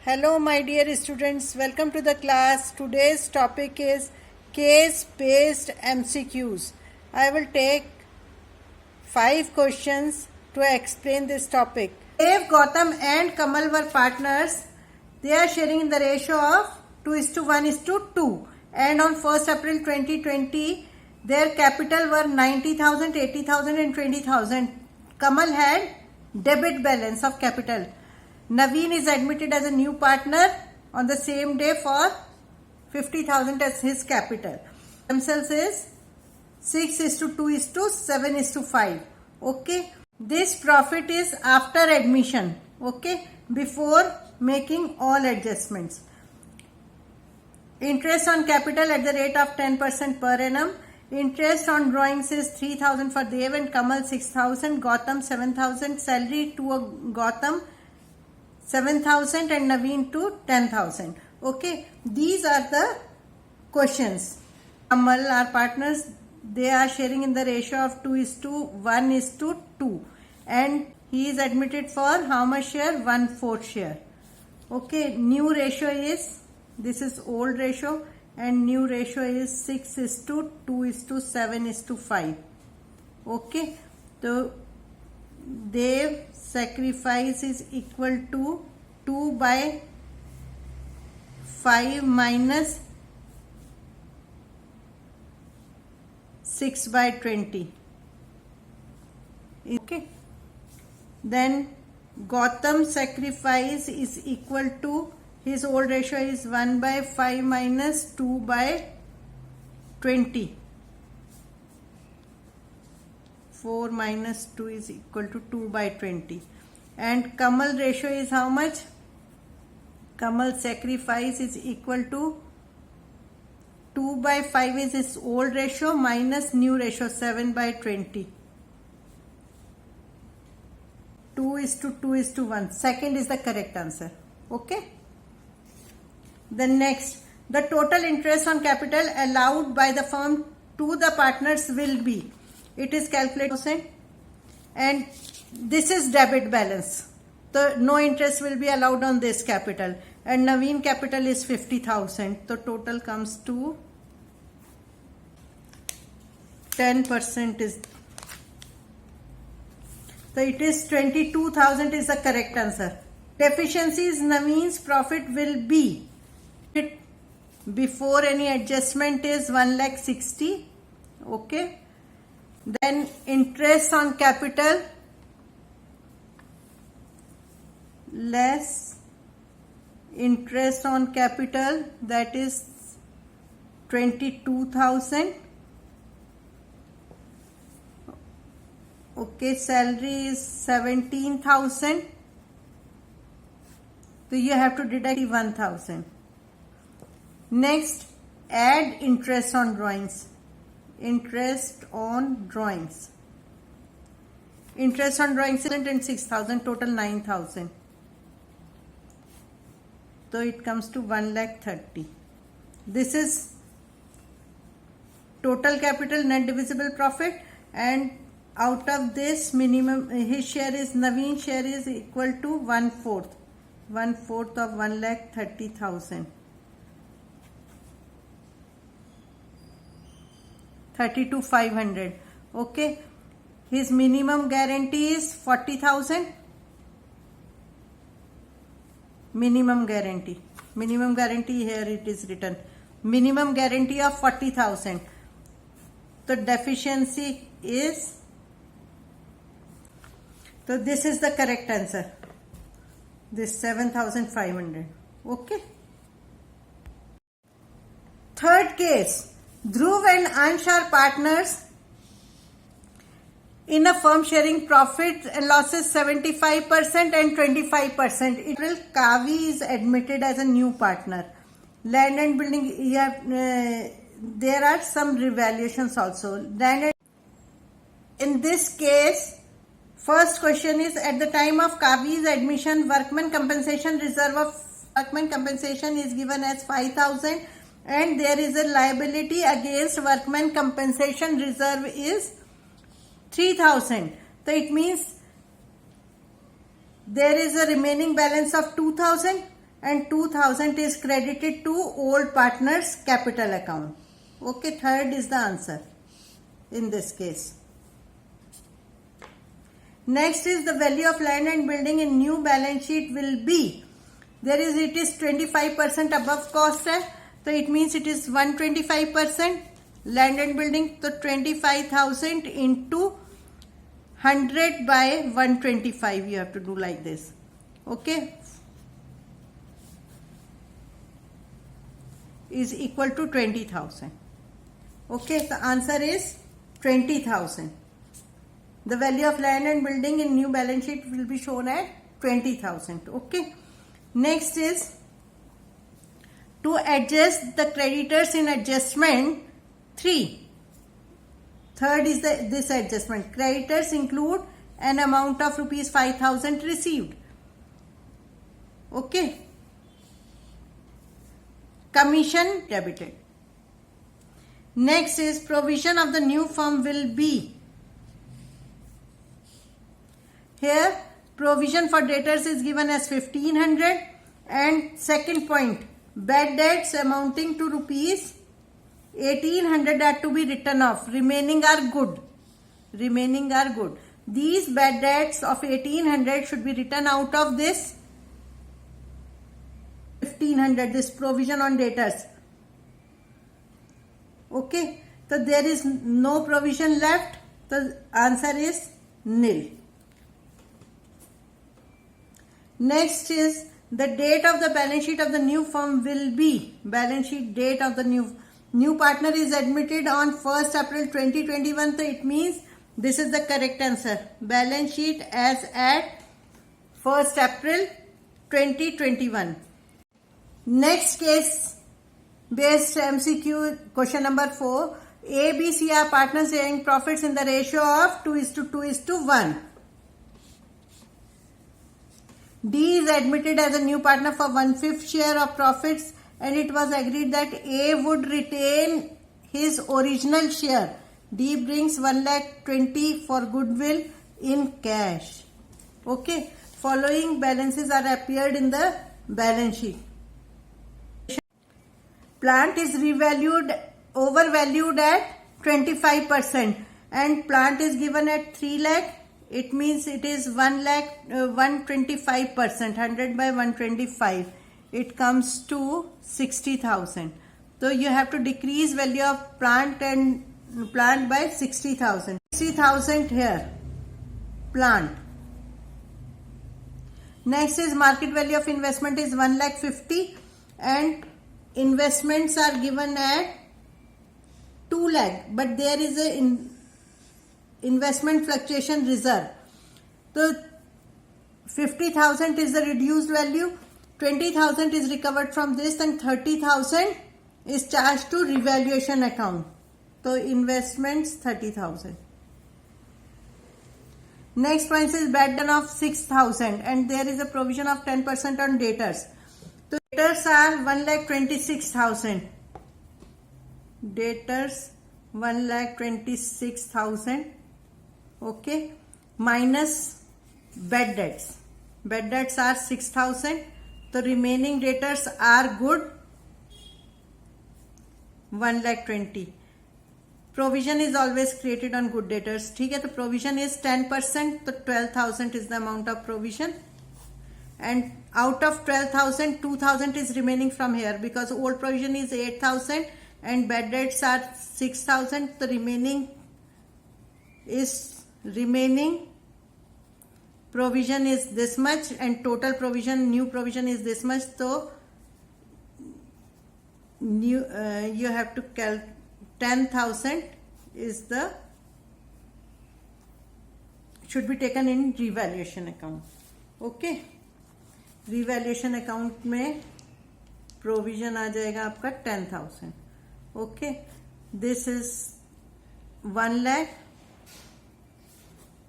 Hello, my dear students. Welcome to the class. Today's topic is case-based MCQs. I will take 5 questions to explain this topic. Dev, Gautam and Kamal were partners. They are sharing in the ratio of 2:1:2. And on 1st April 2020, their capital were 90,000, 80,000 and 20,000. Kamal had debit balance of capital. Naveen is admitted as a new partner on the same day for 50,000 as his capital. Themselves is 6:2:7:5. Okay. This profit is after admission. Okay. Before making all adjustments. Interest on capital at the rate of 10% per annum. Interest on drawings is 3,000 for Dev and Kamal 6,000. Gautam 7,000. Salary to Gautam 7,000 and Naveen to 10,000. Okay, these are the questions. Kamal are partners. They are sharing in the ratio of 2:1:2, and he is admitted for how much share? 1/4 share. Okay, new ratio is, this is old ratio, and new ratio is 6:2:7:5. Okay, so Dev sacrifice is equal to 2/5 minus 6/20. Okay. Then Gautam sacrifice is equal to, his old ratio is 1/5 minus 2/20. 4 minus 2 is equal to 2/20. And Kamal ratio is how much? Kamal sacrifice is equal to 2/5 is his old ratio minus new ratio 7/20. 2:2:1. Second is the correct answer. Okay. The next, the total interest on capital allowed by the firm to the partners will be, it is calculated, and this is debit balance. So no interest will be allowed on this capital, and Naveen capital is 50,000. So total comes to 10% is, so it is 22,000 is the correct answer. Deficiencies, Naveen's profit will be, before any adjustment is 1,60,000. Okay. Then interest on capital less interest on capital, that is 22,000. Okay, salary is 17,000. So you have to deduct 1,000. Next, add interest on drawings. Interest on drawings. Interest on drawings is 6,000, total 9,000. So it comes to 1,30,000. This is total capital, net divisible profit, and out of this minimum, his share is, Naveen share is equal to 1/4. 1/4 of 1,30,000. 32,500. Okay. His minimum guarantee is 40,000. Minimum guarantee. Minimum guarantee, here it is written. Minimum guarantee of 40,000. The deficiency is, so this is the correct answer. This 7,500. Okay. Third case. Dhruv and Ansh are partners in a firm sharing profit and losses 75% and 25%. Kavi is admitted as a new partner. Land and building, there are some revaluations also. In this case, first question is, at the time of Kavi's admission, workman compensation reserve of workman compensation is given as 5,000. And there is a liability against workman compensation reserve is 3,000. So it means there is a remaining balance of 2,000 and 2000 is credited to old partner's capital account. Okay, third is the answer in this case. Next is the value of land and building in new balance sheet will be, it is 25% above cost है, so it means it is 125% land and building, so 25,000 into 100 by 125 you have to do like this. Okay, is equal to 20,000. Okay, the answer is 20,000. The value of land and building in new balance sheet will be shown at 20,000. Okay. Next is to adjust the creditors in adjustment 3. Third is this adjustment. Creditors include an amount of rupees 5,000 received. Okay. Commission debited. Next is provision of the new firm will be. Here provision for debtors is given as 1500, and second point, bad debts amounting to rupees 1800 are to be written off. Remaining are good. Remaining are good. These bad debts of 1800 should be written out of this 1500, this provision on debtors. Okay, so there is no provision left. The answer is nil. Next is the date of the balance sheet of the new firm will be, balance sheet date of the new partner is admitted on 1st April 2021. So it means this is the correct answer. Balance sheet as at 1st April 2021. Next case based MCQ question number 4. A, B, C are partners sharing profits in the ratio of 2:2:1. D is admitted as a new partner for 1/5 share of profits, and it was agreed that A would retain his original share. D brings 1,20,000 for goodwill in cash. Okay, following balances are appeared in the balance sheet. Plant is overvalued at 25%, and plant is given at 3 lakh. It means it is 1 lakh 125%, 100 by 125. It comes to 60,000. So you have to decrease value of plant by 60,000. 60,000 here, plant. Next is market value of investment is 1,50,000, and investments are given at 2 lakh, but there is a investment fluctuation reserve. So 50,000 is the reduced value, 20,000 is recovered from this, and 30,000 is charged to revaluation account. So investments 30,000. Next one is bad debt of 6,000, and there is a provision of 10% on debtors. So debtors are 1,26,000. Debtors 1,26,000. Okay, minus bad debts. Bad debts are 6,000. The remaining debtors are good 1,20,000. Provision is always created on good debtors. ठीक है, तो provision is 10%, तो 12,000 is the amount of provision, and out of 12,000, 2,000 is remaining from here because old provision is 8,000 and bad debts are 6,000. The remaining provision is this much, and total provision, new provision is this much. So you have to calculate 10,000 is the should be taken in revaluation account. Okay, revaluation account में provision आ जाएगा आपका 10,000. Okay, this is 1 lakh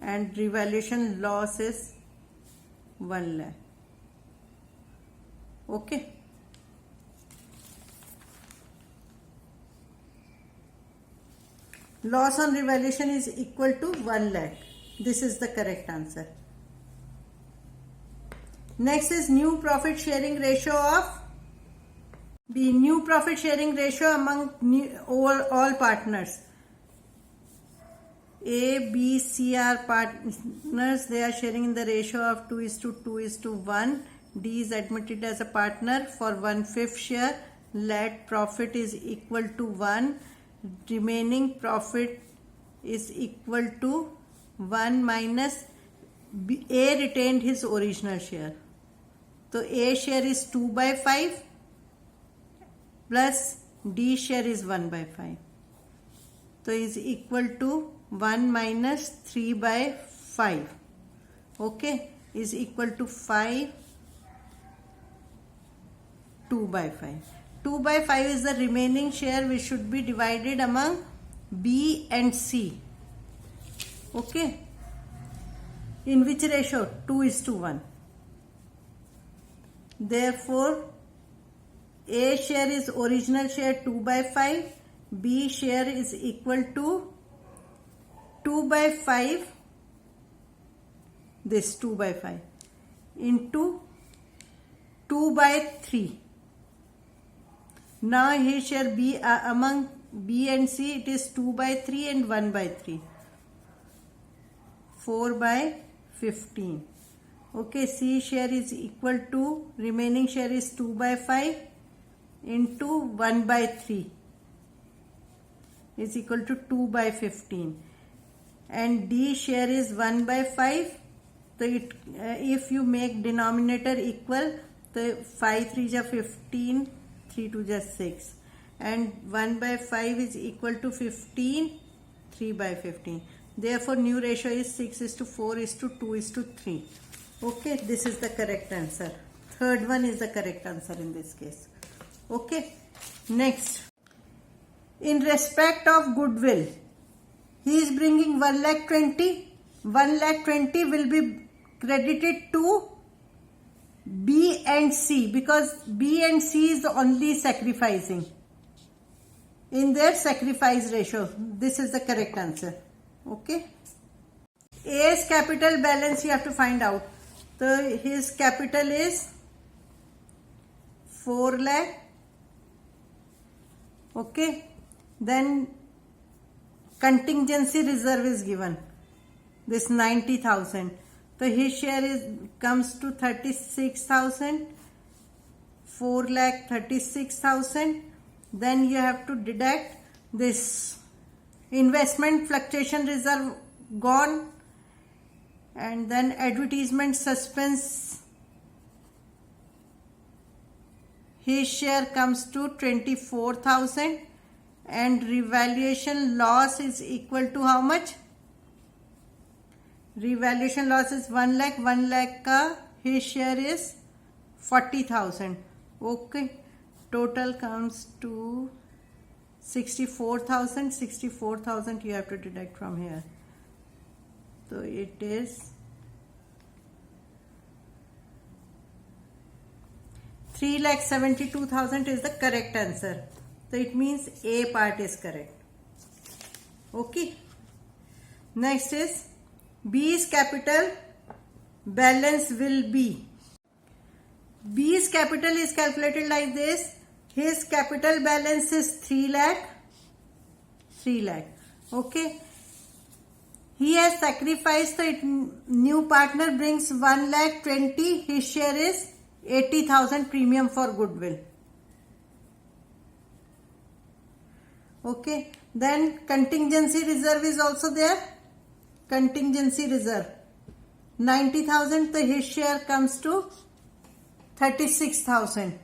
and revaluation loss is 1 lakh. Okay. Loss on revaluation is equal to 1 lakh. This is the correct answer. Next is new profit sharing ratio of B. New profit sharing ratio among all partners. A, B, C are partners. They are sharing in the ratio of 2:2:1. D is admitted as a partner for 1/5 share. Let profit is equal to 1. Remaining profit is equal to 1 minus B. A retained his original share. So A share is 2/5 plus D share is 1/5. So is equal to 1 minus 3/5. Okay, is equal to 5. 2/5. 2/5 is the remaining share which should be divided among B and C. Okay. In which ratio? 2:1. Therefore, A share is original share 2/5. B share is equal to 2/5. This 2/5 into 2/3. Now his share B among B and C, it is 2/3 and 1/3. 4/15. Okay, C share is equal to, remaining share is 2/5 into 1/3 is equal to 2/15, and D share is 1/5. So if you make denominator equal, so 5 3 are 15, 3 2 are 6, and 1/5 is equal to 15, 3/15. Therefore, new ratio is 6:4:2:3. Okay, this is the correct answer. Third one is the correct answer in this case. Okay, next. In respect of goodwill, he is bringing 1,20,000. 1,20,000 will be credited to B and C because B and C is only sacrificing in their sacrifice ratio. This is the correct answer. Okay. A's capital balance you have to find out. So his capital is 4 lakh. Okay. Then contingency reserve is given. This 90,000. So his share comes to 36,000. 4 lakh 36,000. Then you have to deduct this investment fluctuation reserve gone, and then advertisement suspense, his share comes to 24,000, and revaluation loss is equal to how much? Revaluation loss is 1 lakh. 1 lakh ka his share is 40,000. Okay, total comes to 64,000. 64,000 you have to deduct from here. So it is 3,72,000 is the correct answer. So it means A part is correct. Okay. Next is B's capital balance will be. B's capital is calculated like this. His capital balance is 3 lakh. 3 lakh. Okay. He has sacrificed, the new partner brings 1,20,000. His share is 80,000 premium for goodwill. Okay. Then contingency reserve is also there. Contingency reserve 90,000. So his share comes to 36,000.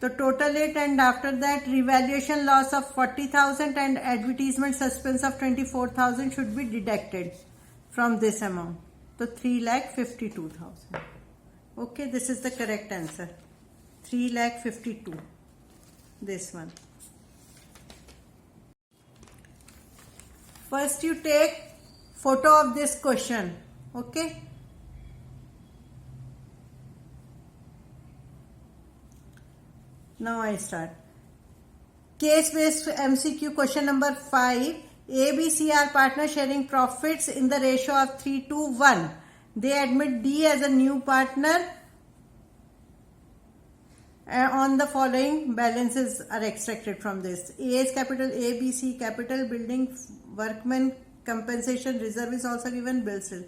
So total it, and after that revaluation loss of 40,000 and advertisement suspense of 24,000 should be deducted from this amount. So 3,52,000. Okay, this is the correct answer. 3,52,000. This one. First you take photo of this question. Okay. Now I start. Case based MCQ question number 5. A, B, C are partners sharing profits in the ratio of 3:1. They admit D as a new partner. On the following balances are extracted from this. A is capital, A, B, C capital, building, workman, compensation, reserve is also given, bill sale.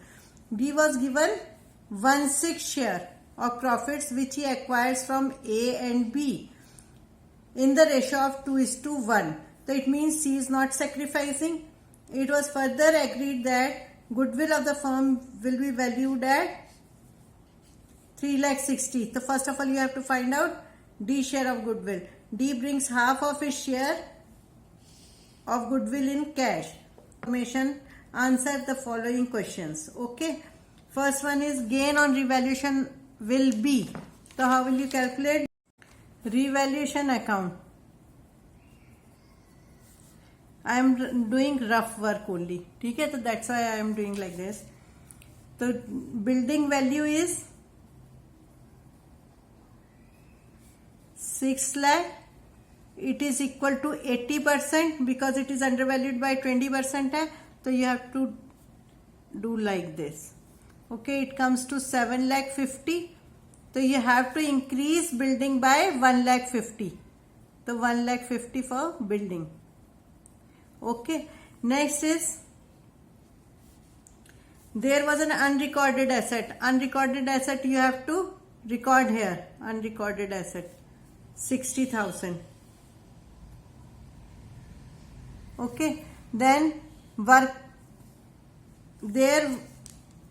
D was given 1/6 share of profits which he acquires from A and B in the ratio of 2:1. So it means C is not sacrificing. It was further agreed that goodwill of the firm will be valued at 3,60,000. So first of all you have to find out D share of goodwill. D brings half of his share of goodwill in cash. Information, answer the following questions. Okay. First one is gain on revaluation will be. So how will you calculate? Revaluation account. I am doing rough work only. Okay, so that's why I am doing like this. So building value is 6 lakh. It is equal to 80% because it is undervalued by 20%. So you have to do like this. Okay, it comes to 7,50,000. So you have to increase building by 1,50,000. So 1,50,000 for building. Okay, next is there was an unrecorded asset. Unrecorded asset you have to record here. Unrecorded asset 60,000. Okay, then their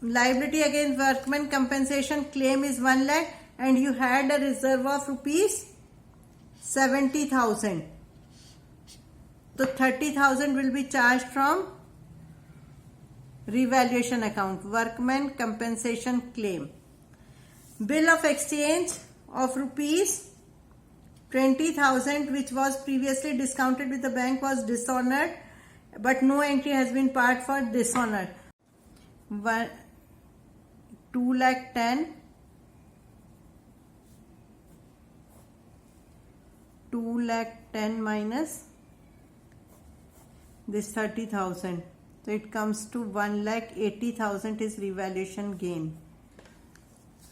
liability against workman compensation claim is 1 lakh and you had a reserve of rupees 70,000. So 30,000 will be charged from revaluation account, workman compensation claim. Bill of exchange of rupees 20,000 which was previously discounted with the bank was dishonored, but no entry has been part for dishonored. 2,10,000 2,10,000 minus this 30,000. So it comes to 1,80,000 is revaluation gain.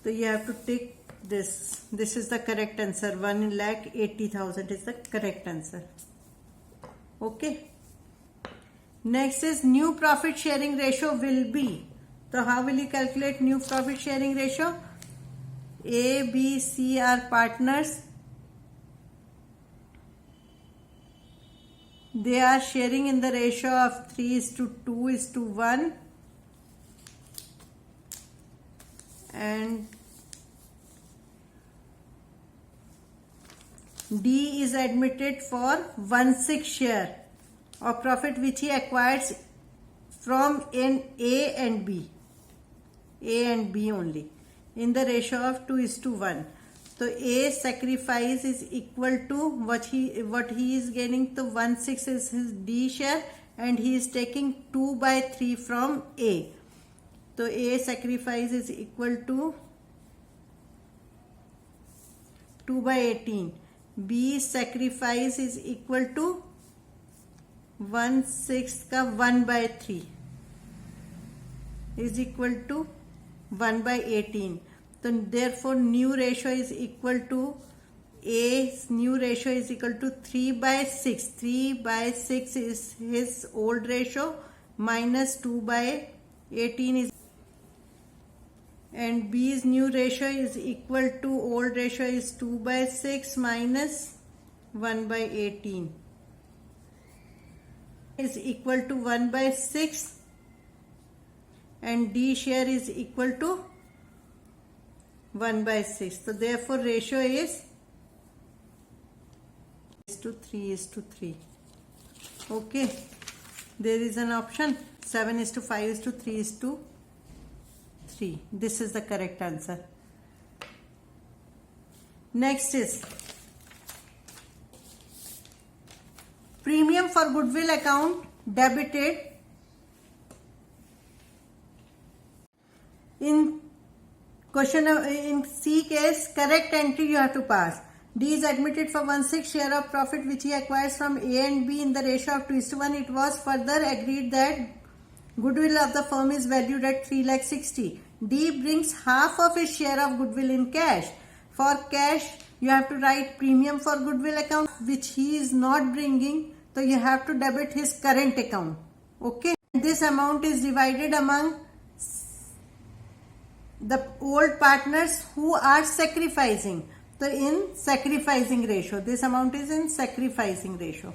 So you have to take this. This is the correct answer. 1,80,000 is the correct answer. Okay. Next is new profit sharing ratio will be. So how will you calculate new profit sharing ratio? A, B, C are partners. They are sharing in the ratio of 3:2:1 and D is admitted for 1/6 share of profit which he acquires from A and B. A and B only in the ratio of 2:1. So A sacrifice is equal to what he is gaining. So 1/6 is his D share and he is taking 2/3 from A. So A sacrifice is equal to 2/18. B sacrifice is equal to 1/6 का 1/3 is equal to 1/18. So therefore new ratio is equal to A's new ratio is equal to 3/6. 3/6 is his old ratio minus 2/18 is, and B's new ratio is equal to old ratio is 2/6 minus 1/18 is equal to 1/6 and D share is equal to 1/6. So therefore ratio is 3:3. Okay, there is an option 7:5:3:3. This is the correct answer. Next is premium for goodwill account debited in question. In C case correct entry you have to pass. D is admitted for 1/6 share of profit which he acquires from A and B in the ratio of 2:1. It was further agreed that goodwill of the firm is valued at 3,60,000. D brings half of his share of goodwill in cash. For cash, you have to write premium for goodwill account which he is not bringing. So you have to debit his current account. Okay. This amount is divided among the old partners who are sacrificing. So in sacrificing ratio, this amount is in sacrificing ratio.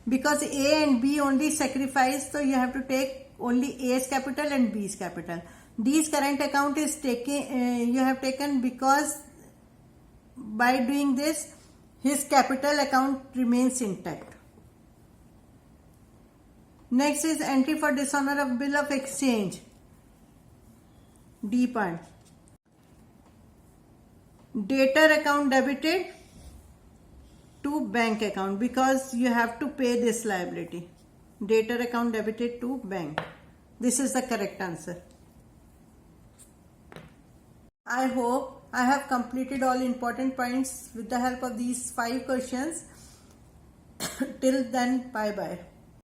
Because A and B only sacrifice, so you have to take only A's capital and B's capital. D's current account is you have taken because by doing this, his capital account remains intact. Next is entry for dishonor of bill of exchange. D part. Debtor account debited to bank account because you have to pay this liability. Debtor account debited to bank. This is the correct answer. I hope I have completed all important points with the help of these 5 questions. Till then, bye bye.